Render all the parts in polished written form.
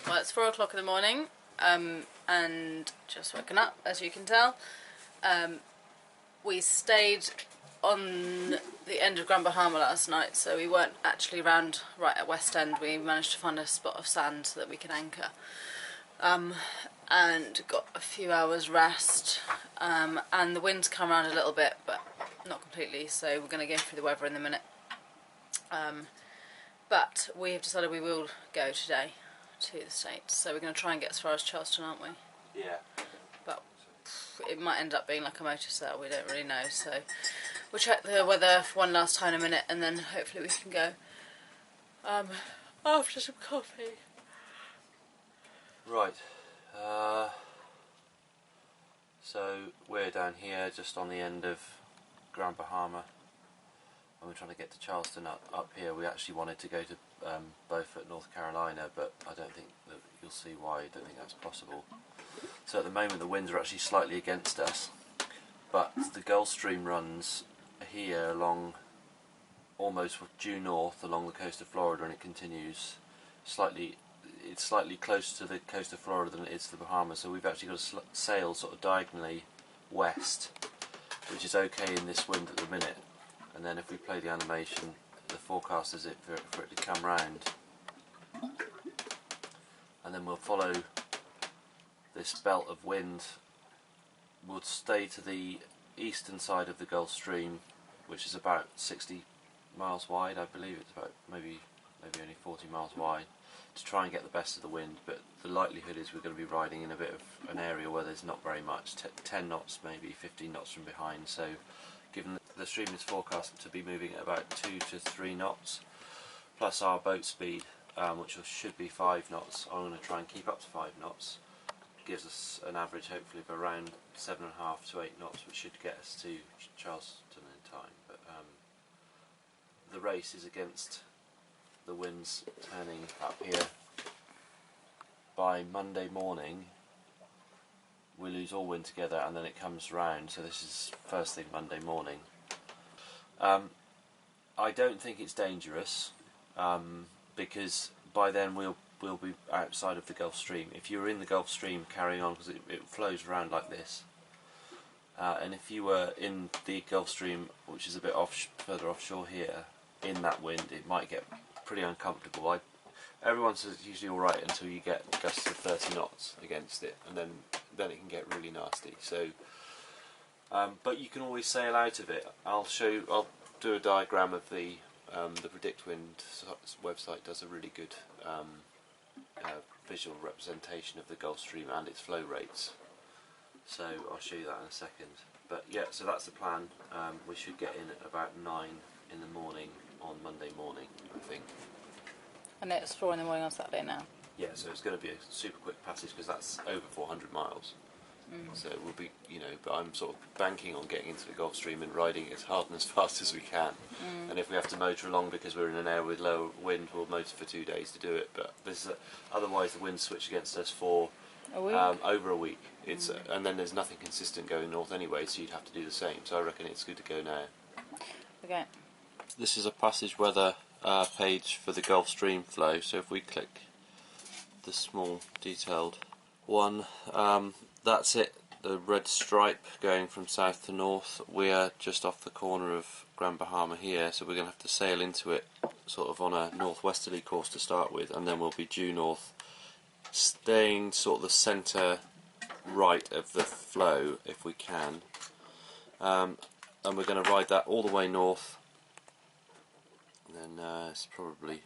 Well, it's 4 o'clock in the morning, and just woken up, as you can tell. We stayed on the end of Grand Bahama last night, so we weren't actually round right at West End. We managed to find a spot of sand so that we could anchor, and got a few hours rest. And the wind's come around a little bit, but not completely, so we're going to go through the weather in a minute. But we have decided we will go today to the States, so we're going to try and get as far as Charleston, aren't we? Yeah. But it might end up being like a motor sail, we don't really know, so we'll check the weather for one last time in a minute and then hopefully we can go after some coffee. Right, so we're down here just on the end of Grand Bahama and we're trying to get to Charleston up here. We actually wanted to go to Beaufort, North Carolina, but I don't think that you'll see why. I don't think that's possible. So at the moment the winds are actually slightly against us, but the Gulf Stream runs here along almost due north along the coast of Florida, and it continues slightly. It's slightly closer to the coast of Florida than it is to the Bahamas, so we've actually got to sail sort of diagonally west, which is okay in this wind at the minute. And then if we play the animation, the forecast is for it to come round, and then we'll follow this belt of wind. We'll stay to the eastern side of the Gulf Stream, which is about 60 miles wide. I believe it's about maybe only 40 miles wide, to try and get the best of the wind, but the likelihood is we're going to be riding in a bit of an area where there's not very much, 10 knots, maybe 15 knots from behind. So given that the stream is forecast to be moving at about 2 to 3 knots, plus our boat speed, which should be 5 knots, I'm going to try and keep up to 5 knots. Gives us an average hopefully of around 7.5 to 8 knots, which should get us to Charleston in time. But the race is against the winds turning up here. By Monday morning we lose all wind together and then it comes round, so this is first thing Monday morning. I don't think it's dangerous, because by then we'll be outside of the Gulf Stream. If you're in the Gulf Stream carrying on, because it flows around like this, and if you were in the Gulf Stream, which is a bit further offshore here, in that wind, it might get pretty uncomfortable. Everyone's usually alright until you get gusts of 30 knots against it, and then it can get really nasty. So, but you can always sail out of it. I'll do a diagram of the Predict Wind website. Does a really good visual representation of the Gulf Stream and its flow rates. So I'll show you that in a second. But yeah, so that's the plan. We should get in at about 9 in the morning on Monday morning, I think. And it's 4 in the morning on Saturday now. Yeah, so it's going to be a super quick passage because that's over 400 miles. So we'll be, but I'm sort of banking on getting into the Gulf Stream and riding it as hard and as fast as we can. And if we have to motor along because we're in an area with low wind, we'll motor for 2 days to do it. But this is otherwise the winds switch against us for over a week. It's and then there's nothing consistent going north anyway, so you'd have to do the same. So I reckon it's good to go now. Okay. This is a passage weather page for the Gulf Stream flow. So if we click the small detailed one, that's it, the red stripe going from south to north. We're just off the corner of Grand Bahama here, so we're going to have to sail into it sort of on a northwesterly course to start with, and then we'll be due north, staying sort of the centre right of the flow if we can, and we're going to ride that all the way north, and then it's probably,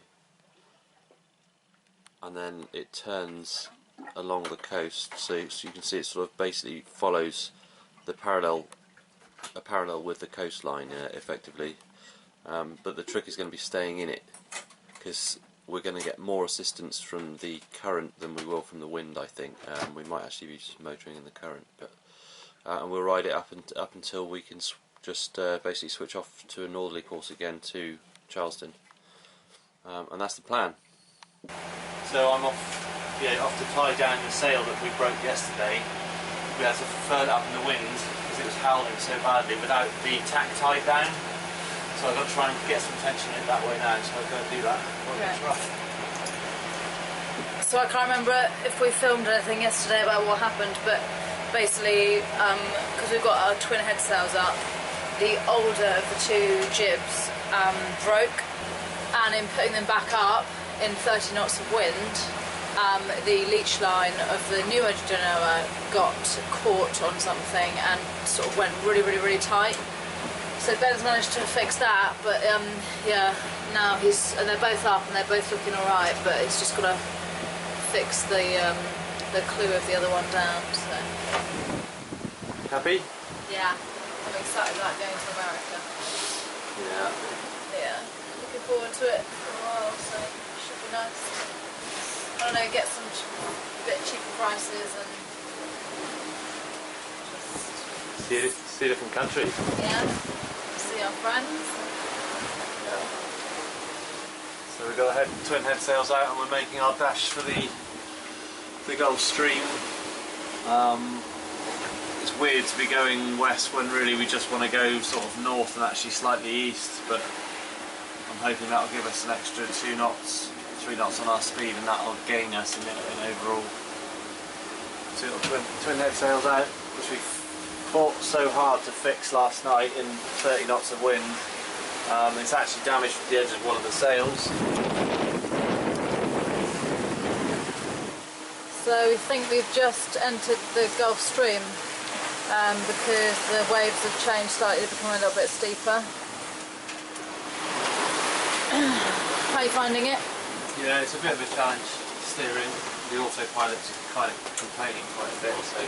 and then it turns along the coast, so you can see it sort of basically follows a parallel with the coastline effectively, but the trick is going to be staying in it, because we're going to get more assistance from the current than we will from the wind, I think. We might actually be just motoring in the current, but and we'll ride it up until we can just basically switch off to a northerly course again to Charleston, and that's the plan. So I'm off to tie down the sail that we broke yesterday. We had to furl it up in the wind because it was howling so badly without the tack tied down. So I've got to try and get some tension in it that way now, so I'll go and do that. Okay. So I can't remember if we filmed anything yesterday about what happened, but basically, because we've got our twin headsails up, the older of the two jibs broke, and in putting them back up in 30 knots of wind, the leech line of the newer Genoa got caught on something and sort of went really, really, really tight. So Ben's managed to fix that, but yeah, now and they're both up and they're both looking alright, but he's just got to fix the clue of the other one down. So. Happy? Yeah, I'm excited about going to America. Yeah. Yeah, looking forward to it for a while, so it should be nice. I don't know, get some bit cheaper prices and See different countries. yeah, see our friends. Yeah. So we've got twin headsails out and we're making our dash for the Gulf Stream. It's weird to be going west when really we just want to go sort of north and actually slightly east, but I'm hoping that'll give us an extra 2 knots, 3 knots on our speed, and that'll gain us in overall. So twin headsails out, which we fought so hard to fix last night in 30 knots of wind. It's actually damaged the edge of one of the sails. So we think we've just entered the Gulf Stream because the waves have changed slightly, they've become a little bit steeper. How are you finding it? Yeah, it's a bit of a challenge steering. The autopilot's kind of complaining quite a bit, so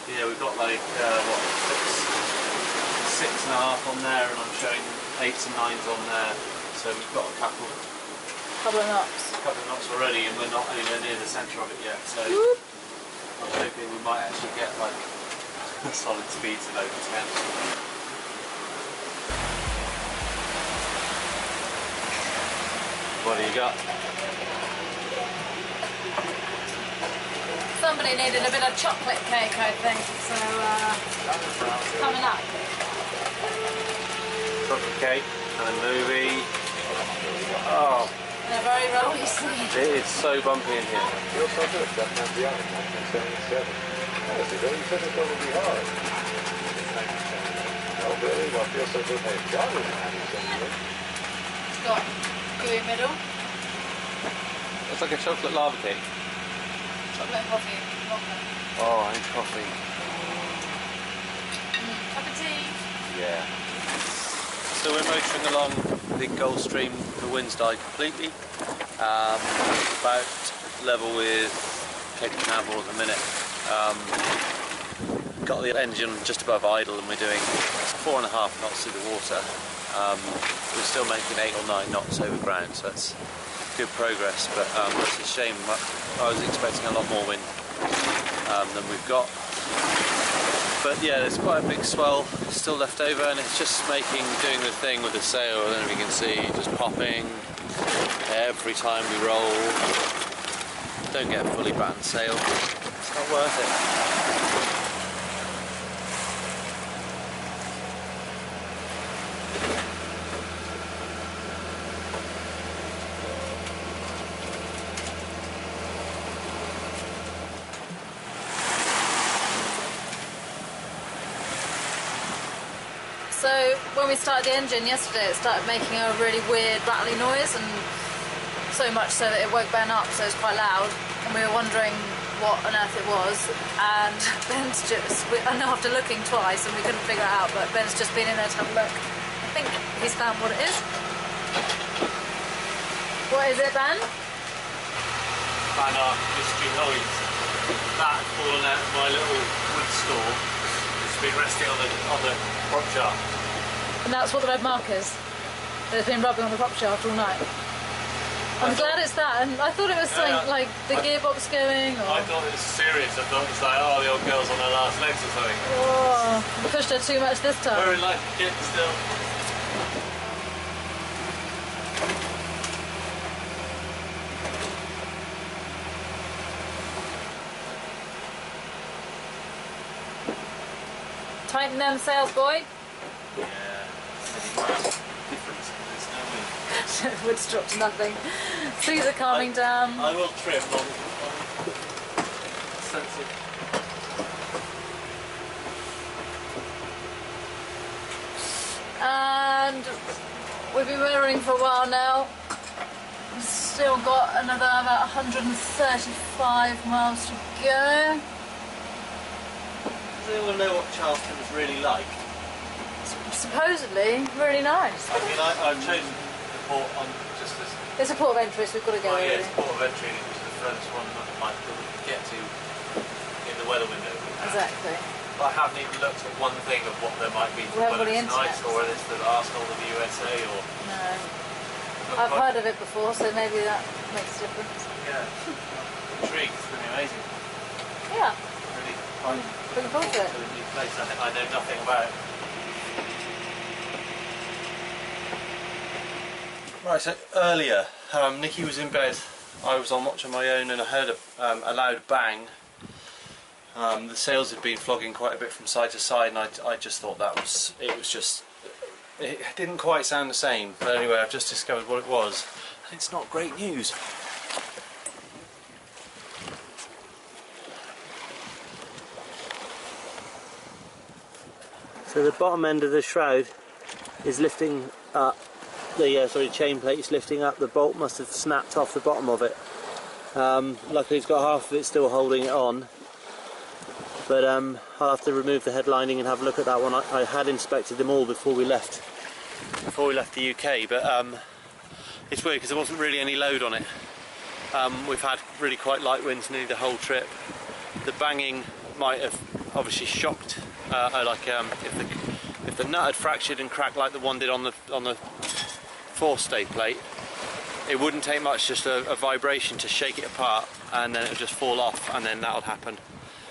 yeah, we've got like what, 6.5 on there, and I'm showing 8s and 9s on there, so we've got a couple Couple of knots already, and we're not anywhere near the centre of it yet, so Whoop. I'm hoping we might actually get like solid speeds of over 10. What do you got? Somebody needed a bit of chocolate cake, I think, so coming up. Chocolate cake and a movie. Oh, They're very rolly sleeves. it is so bumpy in here. You're so good, that can't be out in 1977. Honestly, don't you said it's going to be hard? Oh, really? Well, I feel so good that John was in 1978. It's got gooey middle, It's like a chocolate lava cake. chocolate and coffee, mocha. Oh, and coffee. Cup of tea. Yeah. So we're motoring along the Gulf Stream. The wind's died completely. About level with Cape Canaveral at the minute. Got the engine just above idle, and we're doing 4.5 knots through the water. We're still making 8 or 9 knots over ground, so that's good progress. But it's a shame. I was expecting a lot more wind than we've got. But yeah, there's quite a big swell still left over, and it's just doing the thing with the sail. I don't know if you can see, just popping every time we roll. Don't get a fully battened sail. It's not worth it. So when we started the engine yesterday, it started making a really weird rattly noise, and so much so that it woke Ben up, so it's quite loud, and we were wondering what on earth it was, and Ben's just, I know after looking twice and we couldn't figure it out, but Ben's just been in there to have a look. I think he's found what it is. What is it, Ben? Found our mystery noise. That had fallen out of my little wood store. It's been resting on the prop shaft. And that's what the red mark is. It's been rubbing on the prop shaft all night. I'm glad it's that, and I thought it was something like the gearbox going, or... I thought it was serious. I thought it was like, oh, the old girl's on her last legs or something. Oh, I pushed her too much this time. Very like a kid still. Tighten them sails, boy. Yeah. Difference. There's no wind. Wood's dropped to nothing. Seas are calming down. I will trip on sensitive. And we've been motoring for a while now. We've still got another about 135 miles to go. Does anyone know what Charleston is really like? Supposedly, really nice. I mean, I've chosen the port on just as... It's a port of entry, so we've got to go. Oh yeah, really. it's port of entry, which is the furthest one that might get to in the weather window. Exactly. But I haven't even looked at one thing of what there might be, We haven't whether got the it's nice internet. or whether it's the Arsenal of the USA or... No. I've heard of it before, so maybe that makes a difference. Yeah. Intrigued, it's going to be amazing. Yeah. Really, Looking forward to it. to a new place I know nothing about. Right, so earlier, Nikki was in bed, I was on watch on my own, and I heard a loud bang. The sails had been flogging quite a bit from side to side, and I just thought it didn't quite sound the same. But anyway, I've just discovered what it was, and it's not great news. So the bottom end of the shroud is lifting up. The chain plate is lifting up. The bolt must have snapped off the bottom of it. Luckily it's got half of it still holding it on, but I'll have to remove the head lining and have a look at that one. I had inspected them all before we left the UK, but it's weird because there wasn't really any load on it. We've had really quite light winds nearly the whole trip. The banging might have obviously shocked, if the nut had fractured and cracked like the one did on the forestay plate, it wouldn't take much, just a vibration to shake it apart, and then it would just fall off, and then that'll happen.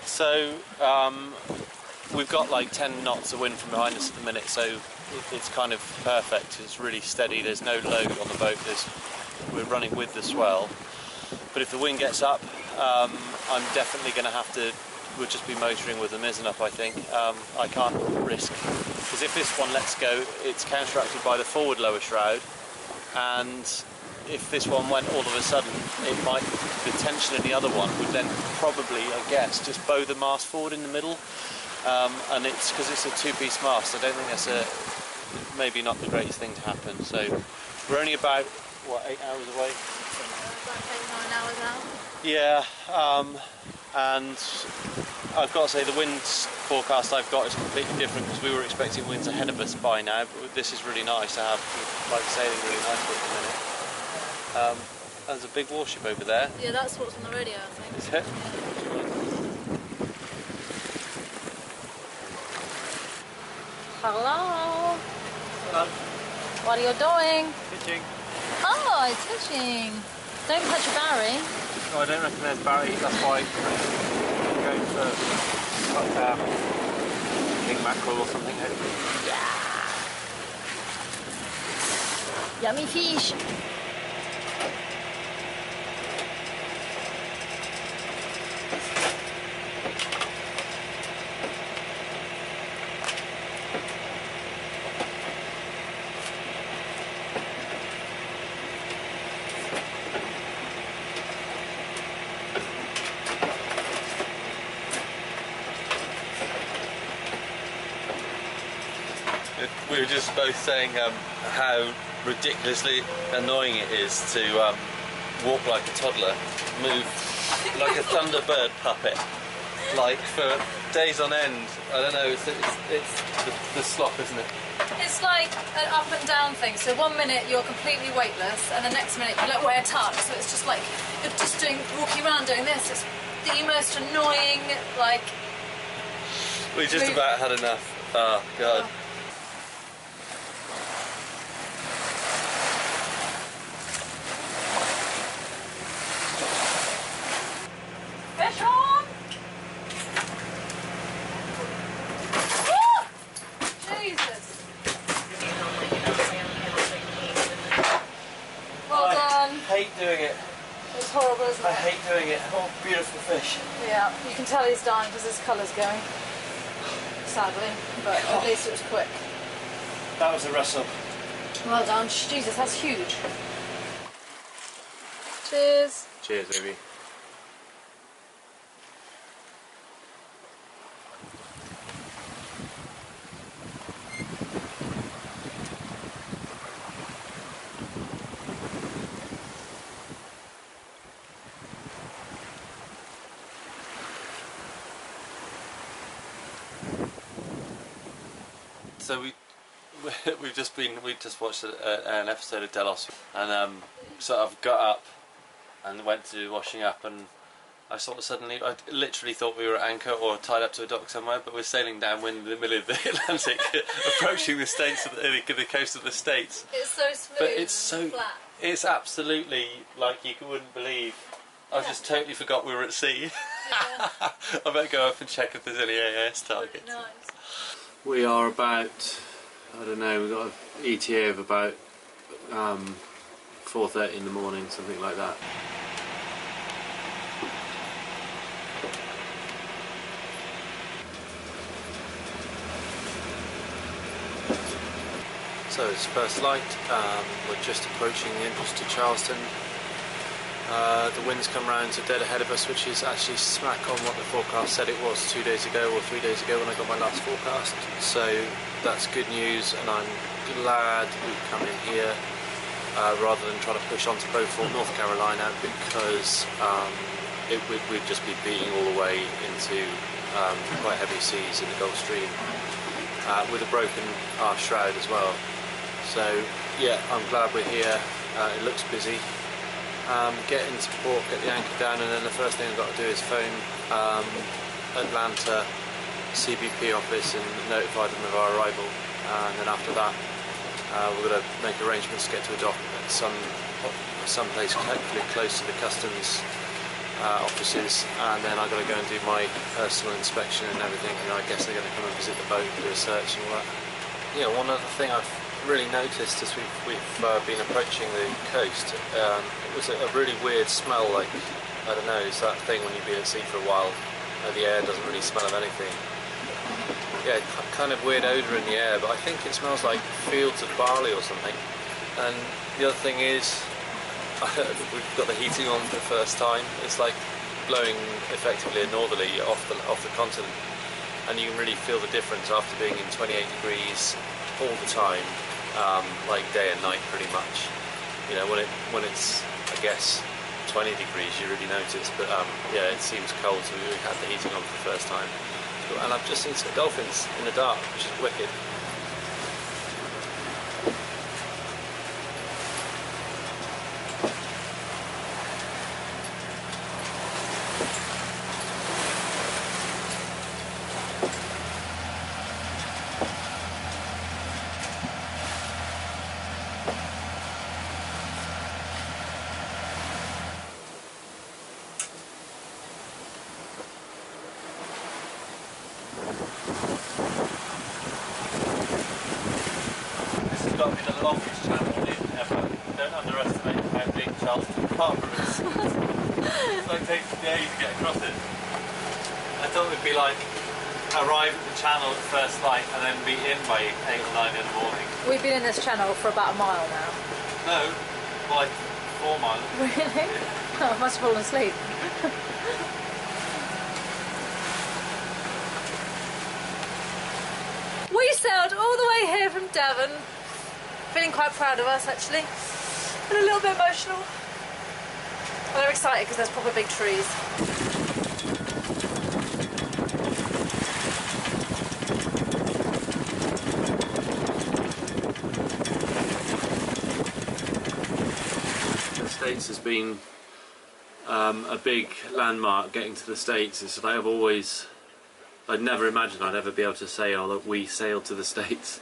So we've got like 10 knots of wind from behind us at the minute, so it's kind of perfect. It's really steady, there's no load on the boat, we're running with the swell. But if the wind gets up, I'm definitely going to have to, we'll just be motoring with the mizzen up, I think. I can't risk, because if this one lets go, it's counteracted by the forward lower shroud, and if this one went all of a sudden, it might, the tension in the other one would then probably, I guess, just bow the mast forward in the middle, and it's because it's a two-piece mast, I don't think that's maybe not the greatest thing to happen. So we're only about, what, 8 hours away? About 8 9 hours out. Yeah, and I've got to say the winds forecast I've got is completely different, because we were expecting winds ahead of us by now, but this is really nice to have, like sailing really nicely at the minute. There's a big warship over there. Yeah, that's what's on the radio, I think. Is it? Hello. Hello. What are you doing? Fishing. Oh, it's fishing. Don't touch your Barry. No, I don't reckon there's Barry, that's why I'm going for king mackerel or something, hopefully. Yeah. Yummy fish. We were just both saying how ridiculously annoying it is to walk like a toddler, move like a Thunderbird puppet, like for days on end. I don't know, it's the slop, isn't it? It's like an up and down thing. So 1 minute you're completely weightless, and the next minute you look way a touch. So it's just like you're just walking around doing this. It's the most annoying, like. We just about had enough. Oh God. Oh. Fish on! Jesus! Well done. I hate doing it. It's horrible, isn't it? I hate doing it. Oh, beautiful fish. Yeah, you can tell he's dying because his colour's going. Sadly, but at least it was quick. That was a wrestle. Well done. Jesus, that's huge. Cheers. Cheers, baby. So we just watched an episode of Delos, and sort of got up and went to do washing up, and I I literally thought we were at anchor or tied up to a dock somewhere, but we're sailing downwind in the middle of the Atlantic, approaching the states, the coast of the States. It's so smooth. But it's so flat. It's absolutely like you wouldn't believe. I just totally forgot we were at sea. Yeah. I better go up and check if there's any AIS targets. Nice. We are about, I don't know, we've got an ETA of about 4:30 in the morning, something like that. So it's first light, we're just approaching the entrance to Charleston. The wind's come round to dead ahead of us, which is actually smack on what the forecast said it was 2 days ago or 3 days ago when I got my last forecast. So that's good news, and I'm glad we've come in here rather than trying to push on to Beaufort, North Carolina, because we'd just be beating all the way into quite heavy seas in the Gulf Stream with a broken Shroud as well. So yeah, I'm glad we're here. It looks busy. Get into port, get the anchor down, and then the first thing I've got to do is phone Atlanta CBP office and notify them of our arrival. And then after that, we're going to make arrangements to get to a dock at some place hopefully close to the customs offices, and then I've got to go and do my personal inspection and everything. And I guess they're going to come and visit the boat and do a search and all that. Yeah, one other thing I've really noticed as we've been approaching the coast, it was a really weird smell, like, I don't know, it's that thing when you've been at sea for a while, the air doesn't really smell of anything. Yeah, kind of weird odour in the air, but I think it smells like fields of barley or something. And the other thing is, we've got the heating on for the first time. It's like blowing effectively a northerly off the continent, and you can really feel the difference after being in 28 degrees all the time, like day and night pretty much. You know, when it's I guess 20 degrees you really notice, but yeah, it seems cold, so we had the heating on for the first time. And I've just seen some dolphins in the dark, which is wicked. Got to be the longest channel ever. Don't underestimate how big Charleston Harbour is. It's like taking days to get across it. I thought it would be like arrive at the channel at first light and then be in by 8 or 9 in the morning. We've been in this channel for about a mile now. No, like 4 miles. Really? Oh, I must have fallen asleep. We sailed all the way here from Devon. Feeling quite proud of us actually, and a little bit emotional. But I'm excited because there's proper big trees. The States has been a big landmark getting to the States. Is that I'd never imagined I'd ever be able to say, oh look, we sailed to the States.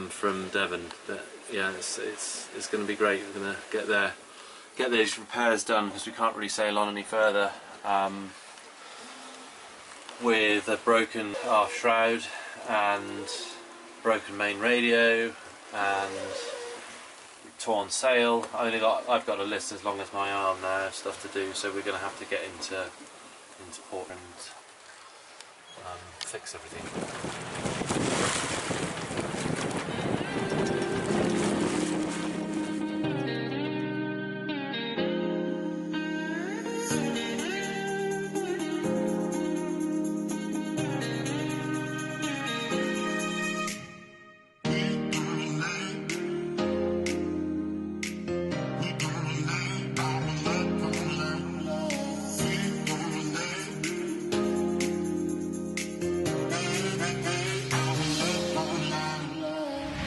From Devon, but yeah, it's going to be great. We're going to get there, get these repairs done because we can't really sail on any further with a broken shroud and broken main radio and torn sail. I've got a list as long as my arm now of stuff to do, so we're going to have to get into port and fix everything.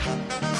Bye.